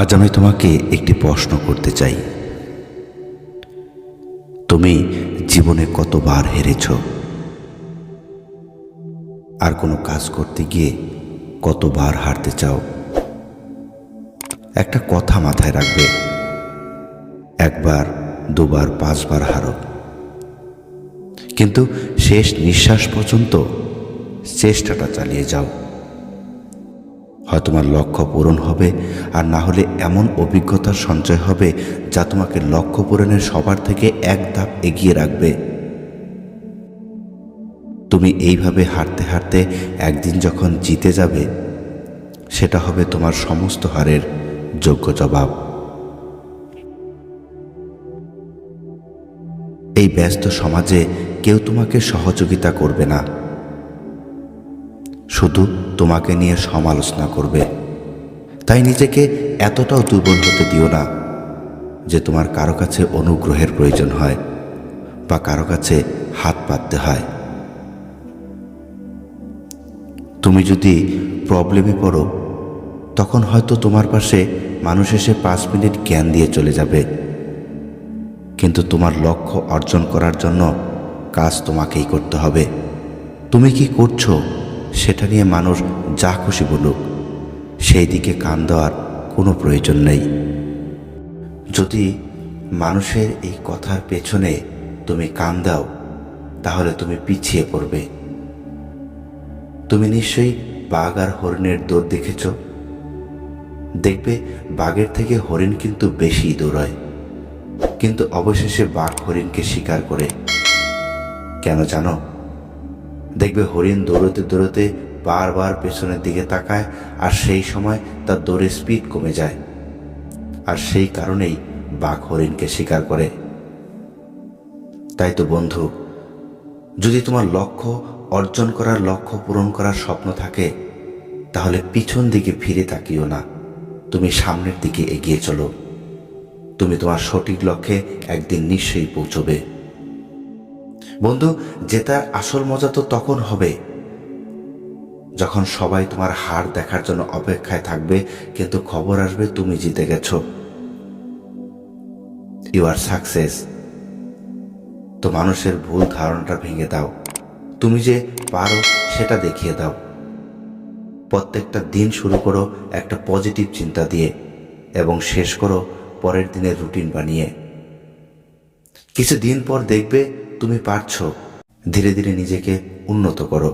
আজ আমি তোমাকে একটি প্রশ্ন করতে চাই। তুমি জীবনে কতবার হেরেছ? আর কোনো কাজ করতে গিয়ে কতবার হারতে চাও? একটা কথা মাথায় রাখবে, একবার, দুবার, পাঁচবার হারো, কিন্তু শেষ নিঃশ্বাস পর্যন্ত চেষ্টাটা চালিয়ে যাও। হয় তোমার লক্ষ্য পূরণ হবে, আর না হলে এমন অভিজ্ঞতার সঞ্চয় হবে যা তোমাকে লক্ষ্য পূরণের সবার থেকে এক ধাপ এগিয়ে রাখবে। তুমি এইভাবে হারতে হারতে একদিন যখন জিতে যাবে, সেটা হবে তোমার সমস্ত হারের যোগ্য জবাব। এই ব্যস্ত সমাজে কেউ তোমাকে সহযোগিতা করবে না, শুধু তোমাকে নিয়ে সমালোচনা করবে। তাই নিজেকে এতটাও দুর্বল হতে দিও না যে তোমার কারো কাছে অনুগ্রহের প্রয়োজন হয় বা কারো কাছে হাত পাততে হয়। তুমি যদি প্রবলেমে পড়ো, তখন হয়তো তোমার পাশে মানুষ এসে 5 মিনিট জ্ঞান দিয়ে চলে যাবে, কিন্তু তোমার লক্ষ্য অর্জন করার জন্য কাজ তোমাকেই করতে হবে। তুমি কি করছো সেটা নিয়ে মানুষ যা খুশি বলুক, সেই দিকে কান দেওয়ার কোনো প্রয়োজন নেই। যদি মানুষের এই কথার পেছনে তুমি কান দাও, তাহলে তুমি পিছিয়ে পড়বে। তুমি নিশ্চয়ই বাঘ আর হরিণের দৌড় দেখেছ। দেখবে বাঘের থেকে হরিণ কিন্তু বেশি দৌড়ায়, কিন্তু অবশেষে বাঘ হরিণকে শিকার করে। কেন জানো? দেখবে হরিণ দৌড়তে দৌড়তে বারবার পেছনের দিকে তাকায়, আর সেই সময় তার দৌড়ের স্পিড কমে যায়, আর সেই কারণেই বাঘ হরিণকে শিকার করে। তাই তো বন্ধু, যদি তোমার লক্ষ্য অর্জন করার, লক্ষ্য পূরণ করার স্বপ্ন থাকে, তাহলে পিছন দিকে ফিরে তাকিও না, তুমি সামনের দিকে এগিয়ে চলো। তুমি তোমার সঠিক লক্ষ্যে একদিন নিশ্চয়ই পৌঁছবে। বন্ধু, জেতার আসল মজা তো তখন হবে যখন সবাই তোমার হার দেখার জন্য অপেক্ষায় থাকবে, কিন্তু খবর আসবে তুমি জিতে গেছো। You are success. তো মানুষের ভুল ধারণাটা ভেঙে দাও, তুমি যে পারো সেটা দেখিয়ে দাও। প্রত্যেকটা দিন শুরু করো একটা পজিটিভ চিন্তা দিয়ে, এবং শেষ করো পরের দিনের রুটিন বানিয়ে। কিছুদিন পর দেখবে তুমি পারছো। ধীরে ধীরে নিজেকে উন্নত করো।